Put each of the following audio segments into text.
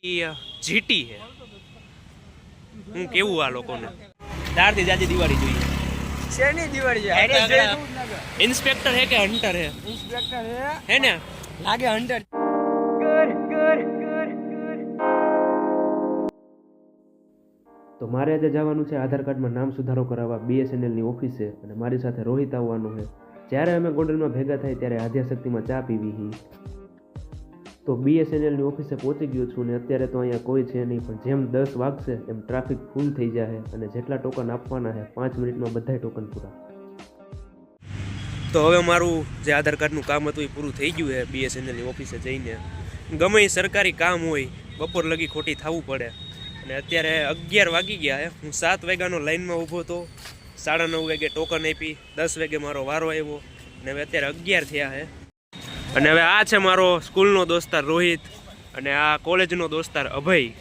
GT હે હું કેવું આ લોકોને તારથી જાજી દિવાળી જોઈએ શેની દિવાળી છે ઇન્સ્પેક્ટર હે કે હન્ટર હે ઇન્સ્પેક્ટર હે ને લાગે હન્ટર તો મારે આજે જવાનું છે આધાર કાર્ડમાં નામ સુધારો કરાવવા BSNLની ઓફિસે અને મારી સાથે રોહિત આવવાનું છે. જ્યારે અમે ગોંડલમાં ભેગા થાય ત્યારે આદ્યાશક્તિમાં ચા પીવી તો BSNLની ઓફિસે પહોંચી ગયો છું ને અત્યારે તો અહીંયા કોઈ છે નહીં, પણ જેમ 10 વાગશે એમ ટ્રાફિક ફૂલ થઈ જાય અને જેટલા ટોકન આપવાના છે 5 મિનિટમાં બધા ટોકન પૂરા. તો હવે મારું જે આધાર કાર્ડનું કામ હતું એ પૂરું થઈ ગયું છે. BSNLની ઓફિસે જઈને ગમે એ સરકારી કામ હોય બપોર લગી ખોટી થવું પડે અને અત્યારે 11 વાગી ગયા છે. હું 7 વાગ્યાનો લાઇનમાં ઊભો હતો, 9:30 વાગે ટોકન આપી, 10 વાગે મારો વારો આવ્યો અને હવે અત્યારે 11 થયા છે. અને હવે આ છે મારો સ્કૂલનો દોસ્તાર રોહિત અને આ કોલેજનો દોસ્તાર અભય.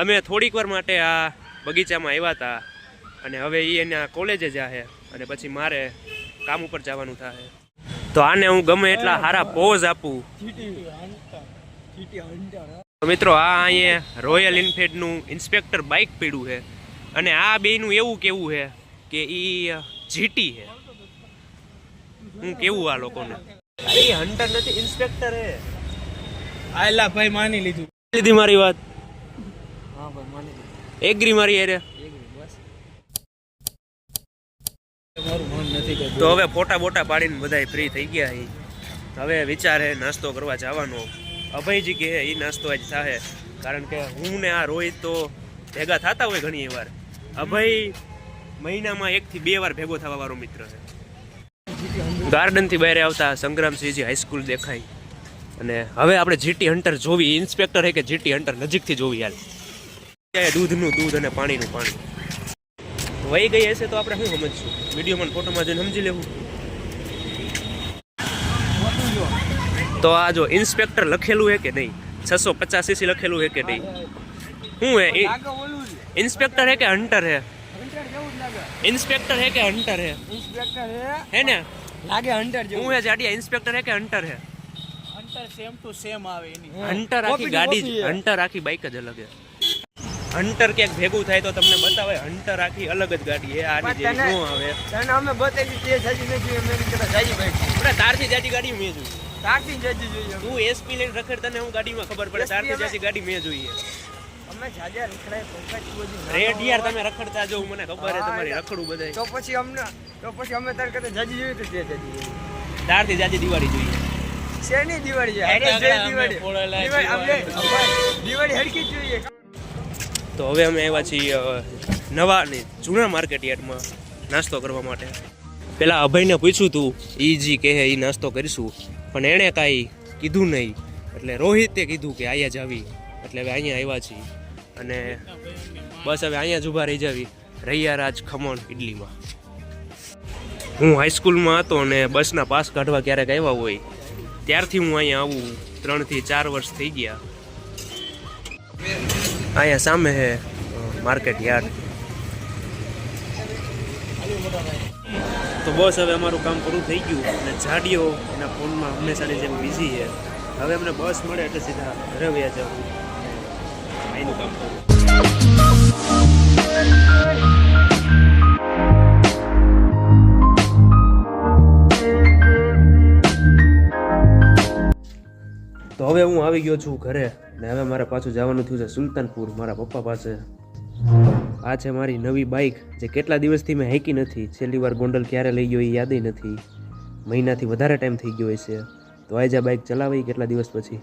અમે થોડીક વાર માટે આ બગીચામાં આવ્યા હતા અને હવે એ એના કોલેજે જાય અને પછી મારે કામ ઉપર જવાનું થાય. તો આને હું ગમે એટલા સારા પોઝ આપું. તો મિત્રો આ અહીંયા રોયલ એનફિલ્ડનું ઇન્સ્પેક્ટર બાઇક પડ્યું છે અને આ બેયનું એવું કેવું છે કે એ જીટી છે. હું કેવું આ લોકોને એ હન્ટર નથી, ઇન્સ્પેક્ટર હે. આયલા ભાઈ માની લીધું. લીધી મારી વાત? હા ભાઈ માની લીધું. એગ્રી મારી અરે બસ મારું મન નથી કરતું. તો હવે ફોટા બોટા પાડીને બધાય ફ્રી થઈ ગયા છે. હવે વિચાર હે નાસ્તો કરવા જવાનો. અભયજી કે એ નાસ્તો આજ થાય કારણ કે હું ને આ રોહિત તો ભેગા થતા હોય ઘણી વાર. અભય મહિનામાં 1 થી 2 વાર ભેગો થવા વાળો મિત્ર છે. ગાર્ડનથી બહાર આવતા સંગ્રામસિંહજી હાઈસ્કૂલ દેખાય અને હવે આપણે જીટી હન્ટર જોવી. ઇન્સ્પેક્ટર હે કે જીટી હન્ટર નજીકથી જોવી. હાલ દૂધનું દૂધ અને પાણીનું પાણી વહી ગઈ હશે તો આપણે શું સમજશું? વિડીયોમાં ફોટોમાં જોઈને સમજી લેવું. તો આ જો ઇન્સ્પેક્ટર લખેલું હે કે નહીં, 650cc લખેલું હે કે નહીં, શું હે? ઇન્સ્પેક્ટર હે કે હન્ટર હે? ઇન્સ્પેક્ટર હે કે હન્ટર હે? ઇન્સ્પેક્ટર હે ને લાગે હન્ટર જેવું. હું હે જાડિયા ઇન્સ્પેક્ટર હે કે હન્ટર હે? હન્ટર સેમ ટુ સેમ આવે એની. હન્ટર આખી ગાડી જ, હન્ટર આખી બાઇક જ અલગ હે. હન્ટર ક્યાંક ભેગું થાય તો તમને બતાવે હન્ટર આખી અલગ જ ગાડી હે. આની જેવી નો આવે. તને અમે બતાવી તે સાજી નથી મેરી કરતા સાજી બાઈક. આપણે તારથી જાજી ગાડી મેં જોઈ. તારથી સાજી જોઈએ. તું SP લઈને રખડ, તને હું ગાડીમાં ખબર પડે. તારથી જાજી ગાડી મેં જોઈએ. અમે જાજા રખડાય પંકાજી બધી રેડ યાર તમે રખડતા જો મને ખબર હે તમારી રખડું બધાય. તો પછી અમને તાર કરતા જાજી જોઈએ તો તે જાજી જોઈએ. તારથી જાજી દિવાળી જોઈએ. શેની દિવાળી છે? અરે જે દિવાળી હરકી જોઈએ. તો હવે અમે આવ્યા છીએ નવા ને જૂના માર્કેટ યાર્ડમાં નાસ્તો કરવા માટે. પેલા અભયને પૂછ્યું તું જી કહે એ નાસ્તો કરીશું, પણ એણે કાંઈ કીધું નહીં. એટલે રોહિતે કીધું કે અહીંયા જ આવી, એટલે હવે અહીંયા આવ્યા છીએ અને બસ હવે અહીંયા જ ઊભા રહી જાવી રૈયારાજ ખમણ ઇડલીમાં. હું હાઈસ્કૂલમાં હતો અને બસના પાસ કાઢવા ક્યારેક આવ્યા હોય ત્યારથી હું અહીંયા આવું. 3 થી 4 વર્ષ થઈ ગયા. અહીંયા સામે હે માર્કેટ યાર્ડ. તો બસ હવે અમારું કામ પૂરું થઈ ગયું અને જાડીઓ એના ફોનમાં હંમેશાની જેમ બિઝી છે. હવે અમને બસ મળે એટલે સીધા ઘરે વ્યા જવું, અહીંનું કામ કરું. તો હવે હું આવી ગયો છું ઘરે ને હવે મારે પાછું જવાનું થયું છે સુલતાનપુર મારા પપ્પા પાસે. આ છે મારી નવી બાઇક જે કેટલા દિવસથી મેં હાંકી નથી. છેલ્લી વાર ગોંડલ ક્યારે લઈ ગયો એ યાદ નથી. મહિનાથી વધારે ટાઈમ થઈ ગયો હશે. તો આજે આ બાઇક ચલાવી કેટલા દિવસ પછી.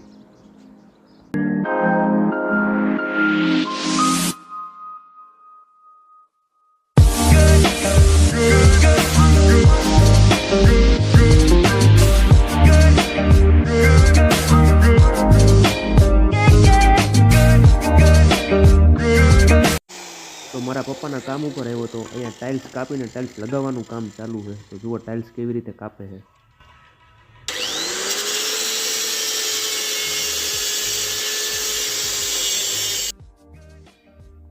તો મારા પપ્પાના કામ ઉપર આવ્યો તો અહીંયા ટાઇલ્સ કાપીને ટાઇલ્સ લગાવવાનું કામ ચાલુ છે. તો જુઓ ટાઇલ્સ કેવી રીતે કાપે છે.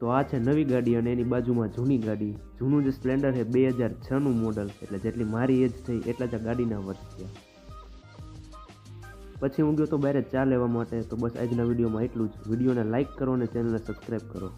તો આ છે નવી ગાડી અને એની બાજુમાં જૂની ગાડી. જૂનું જે સ્પ્લેન્ડર છે 2006નું મોડલ, એટલે જેટલી મારી એજ થઈ એટલા જ ગાડીના વર્ષ છે. પછી હું ગયો તો બહાર ચા લેવા માટે. તો બસ આજના વિડીયોમાં એટલું જ. વિડીયોને લાઇક કરો અને ચેનલને સબસ્ક્રાઈબ કરો.